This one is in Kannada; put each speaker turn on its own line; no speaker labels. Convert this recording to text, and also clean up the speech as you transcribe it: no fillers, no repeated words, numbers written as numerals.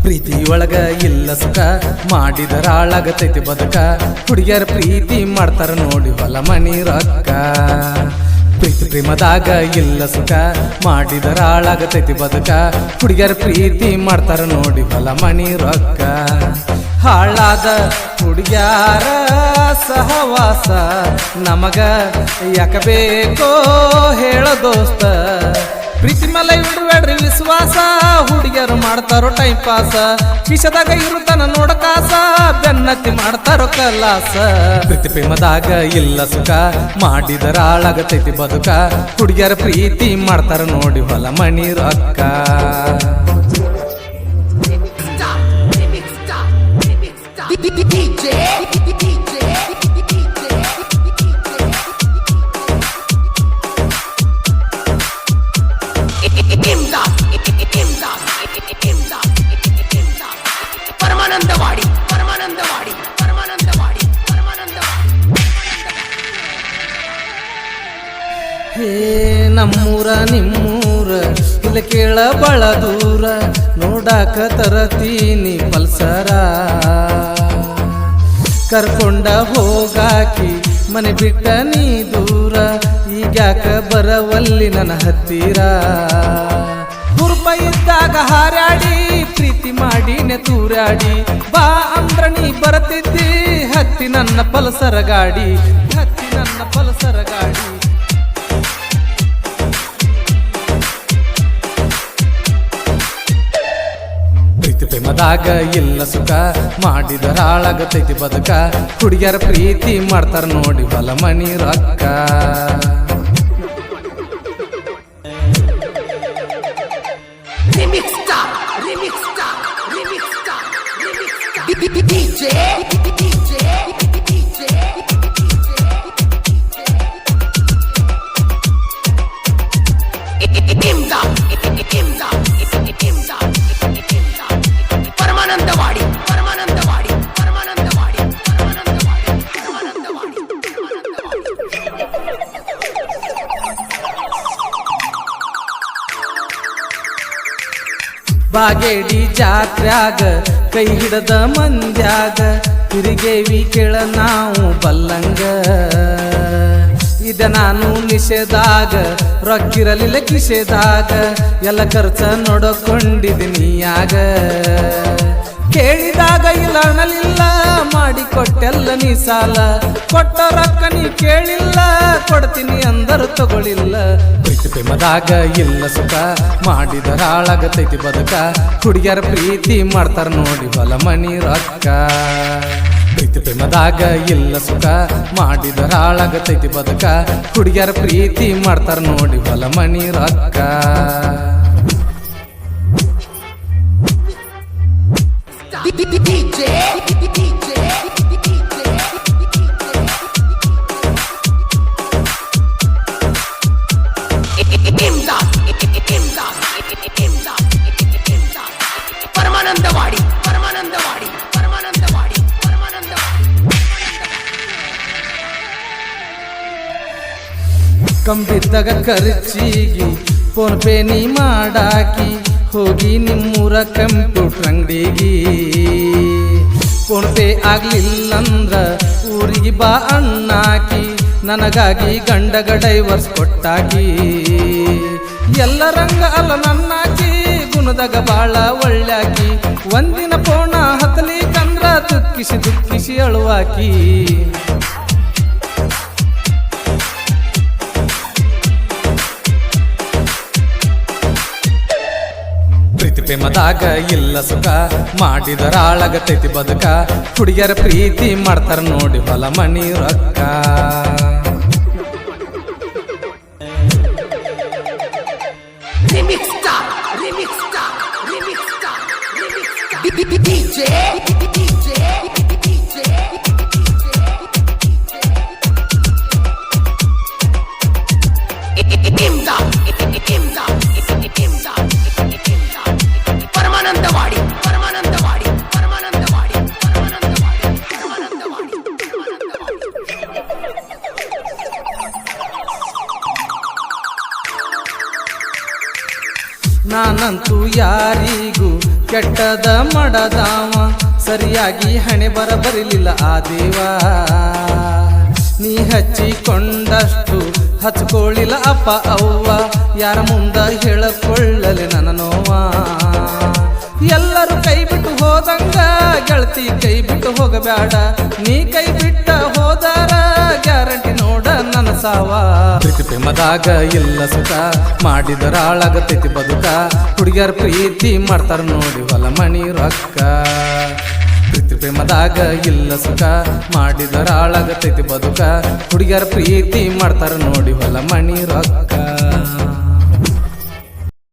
ಪ್ರೀತಿ ಒಳಗ ಇಲ್ಲ ಸುಖ ಮಾಡಿದರ ಹಾಳಾಗತೈತಿ ಬದುಕ ಹುಡುಗಿಯರ ಪ್ರೀತಿ ಮಾಡ್ತಾರ ನೋಡಿ ಹೊಲ ಮನಿ ರೊಕ್ಕ ಪ್ರೀತಿ ಪ್ರೇಮದಾಗ ಇಲ್ಲ ಸುಖ ಮಾಡಿದರ ಹಾಳಾಗತೈತಿ ಬದುಕ ಹುಡುಗಿಯರ ಪ್ರೀತಿ ಮಾಡ್ತಾರ ನೋಡಿ ಹೊಲ ಮನಿ ರೊಕ್ಕ ಹಾಳಾದ ಹುಡುಗ್ಯಾರ ಸಹವಾಸ ನಮಗ ಯಾಕ ಬೇಕೋ ಹೇಳ ದೋಸ್ತ ಪ್ರೀತಿ ಮೇಲೆ ಇಡ್ಬೇಡ್ರಿ ವಿಶ್ವಾಸ ಹುಡುಗಿಯರು ಮಾಡ್ತಾರೋ ಟೈಮ್ ಪಾಸ ಕಿಶದಾಗ ಇರುತ್ತಾನ ನೋಡಕಾಸ ಬೆನ್ನತ್ತಿ ಮಾಡ್ತಾರೋ ಕಲಾಸ ಪ್ರೀತಿ ಪ್ರೇಮದಾಗ ಇಲ್ಲ ಸುಖ ಮಾಡಿದರ ಹಾಳಾಗತೈತಿ ಬದುಕ ಹುಡುಗಿಯರ ಪ್ರೀತಿ ಮಾಡ್ತಾರ ನೋಡಿ ಹೊಲ ಮನಿ ರೊಕ್ಕ ಹೇ ನಮ್ಮೂರ ನಿಮ್ಮೂರ ಇಲ್ಲ ಕೇಳ ಬಳ ದೂರ ನೋಡಾಕ ತರತೀನಿ ಪಲ್ಸರ ಕರ್ಕೊಂಡ ಹೋಗಾಕಿ ಮನೆ ಬಿಟ್ಟ ನೀ ದೂರ ಈಗ್ಯಾಕ ಬರವಲ್ಲಿ ನನ್ನ ಹತ್ತಿರ ಹುರುಪ ಇದ್ದಾಗ ಹಾರಾಡಿ ಪ್ರೀತಿ ಮಾಡಿ ತೂರಾಡಿ ಬಾ ಅಂದ್ರ ನೀ ಬರತಿದ್ದಿ ಹತ್ತಿ ನನ್ನ ಪಲ್ಸರ ಗಾಡಿ ಹತ್ತಿ ನನ್ನ ಪಲ್ಸರ ಗಾಡಿ ಪ್ರೀತಿ ಪ್ರೇಮದಾಗ ಇಲ್ಲ ಸುಖ ಮಾಡಿದರ ಹಾಳಾಗತೈತಿ ಬದುಕ ಹುಡುಗಿಯರ ಪ್ರೀತಿ ಮಾಡ್ತಾರ ನೋಡಿ ಹೊಲ ಮನಿ ರೊಕ್ಕ ಬಾಗೇಡಿ ಜಾತ್ರ್ಯಾಗ ಕೈ ಹಿಡದ ಮಂದ್ಯಾಗ ತಿರುಗೇವಿ ಕೇಳ ನಾವು ಬಲ್ಲಂಗ ಇದ ನಾನು ನಿಷೇಧಾಗ ರೊಕ್ಕಿರಲಿಲ್ಲ ಕಿಸೆದಾಗ ಎಲ್ಲ ಖರ್ಚ ನೋಡಕೊಂಡಿದ್ದೀನಿಯಾಗ ಕೇಳಿದಾಗ ಇಲ್ಲ ಅಣಲಿಲ್ಲ ಮಾಡಿಕೊಟ್ಟೆಲ್ಲ ನೀ ಸಾಲ ಕೊಟ್ಟ ರೊಕ್ಕ ನೀ ಕೇಳಿಲ್ಲ ಕೊಡ್ತೀನಿ ಅಂದರು ತಗೊಳಿಲ್ಲ ಪ್ರೀತಿ ಪ್ರೇಮದಾಗ ಇಲ್ಲ ಸುಖ ಮಾಡಿದರ ಹಾಳಾಗತೈತಿ ಬದುಕ ಹುಡುಗಿಯರ ಪ್ರೀತಿ ಮಾಡ್ತಾರ ನೋಡಿ ಹೊಲ ಮನಿ ರೊಕ್ಕ ಪ್ರೀತಿ ಪ್ರೇಮದಾಗ ಇಲ್ಲ ಸುಖ ಮಾಡಿದರ ಹಾಳಾಗತೈತಿ ಬದುಕ ಹುಡುಗಿಯರ ಪ್ರೀತಿ ಮಾಡ್ತಾರ ನೋಡಿ ಹೊಲ ಮನಿ ರೊಕ್ಕ ಕಂಬಿದ್ದಾಗ ಖರ್ಚಿಗಿ ಫೋನ್ ಪೇ ನೀ ಮಾಡಾಕಿ ಹೋಗಿ ನಿಮ್ಮೂರ ಕಂಪ್ಯೂಟರ್ ಅಂಗಡಿಗಿ ಫೋನ್ ಪೇ ಆಗ್ಲಿಲ್ಲಂದ್ರ ಊರಿಗೆ ಬಾ ಅಣ್ಣಾಕಿ ನನಗಾಗಿ ಗಂಡಗ ಡೈವರ್ಸ್ ಕೊಟ್ಟಾಕಿ ಎಲ್ಲ ರಂಗ ಅಲ್ಲ ನನ್ನಾಕಿ ಗುಣದಾಗ ಬಾಳ ಒಳ್ಳ್ಯಾಕಿ ಒಂದಿನ ಫೋನ ಹತ್ತಲಿಕಂದ್ರ ದುಃಖಿಸಿ ದುಃಖಿಸಿ ಅಳುವಾಕಿ ಪ್ರೀತಿ ಪ್ರೇಮದಾಗ ಇಲ್ಲ ಸುಖ ಮಾಡಿದರ ಹಾಳಾಗತೈತಿ ಬದುಕ ಹುಡುಗಿಯರ ಪ್ರೀತಿ ಮಾಡ್ತಾರ ನೋಡಿ ಹೊಲ ಮನಿ ರೊಕ್ಕ ಯಾರಿಗೂ ಕೆಟ್ಟದ ಮಾಡದಾವ ಸರಿಯಾಗಿ ಹಣೆ ಬರಲಿಲ್ಲ ಆ ದೇವ ನೀ ಹಚ್ಚಿಕೊಂಡಷ್ಟು ಹಚ್ಕೊಳ್ಳಿಲ್ಲ ಅಪ್ಪ ಅವ್ವ ಯಾರ ಮುಂದ ಹೇಳಿಕೊಳ್ಳಲಿ ನನ್ನ ನೋವ ಎಲ್ಲರೂ ಕೈ ಬಿಟ್ಟು ಹೋದಂಗ ಗೆಳತಿ ಕೈ ಬಿಟ್ಟು ಹೋಗಬೇಡ ನೀ ಕೈ ಬಿಟ್ಟ ಹೋದಾರ ಗ್ಯಾರಂಟಿ ನೋಡ ನನ್ನ ಸಾವ ಪ್ರೀತಿ ಪ್ರೇಮದಾಗ ಇಲ್ಲ ಸುಖ ಮಾಡಿದರ ಹಾಳಾಗತೈತಿ ಬದುಕ ಹುಡುಗಿಯರ ಪ್ರೀತಿ ಮಾಡ್ತಾರ ನೋಡಿ ಹೊಲ ಮಣಿ ರೊಕ್ಕ ಪ್ರೀತಿ ಪ್ರೇಮದಾಗ ಇಲ್ಲ ಸುಖ ಮಾಡಿದರ ಹಾಳಾಗತೈತಿ ಬದುಕ ಹುಡುಗಿಯರ ಪ್ರೀತಿ ಮಾಡ್ತಾರ ನೋಡಿ ಹೊಲ ಮಣಿ ರೊಕ್ಕ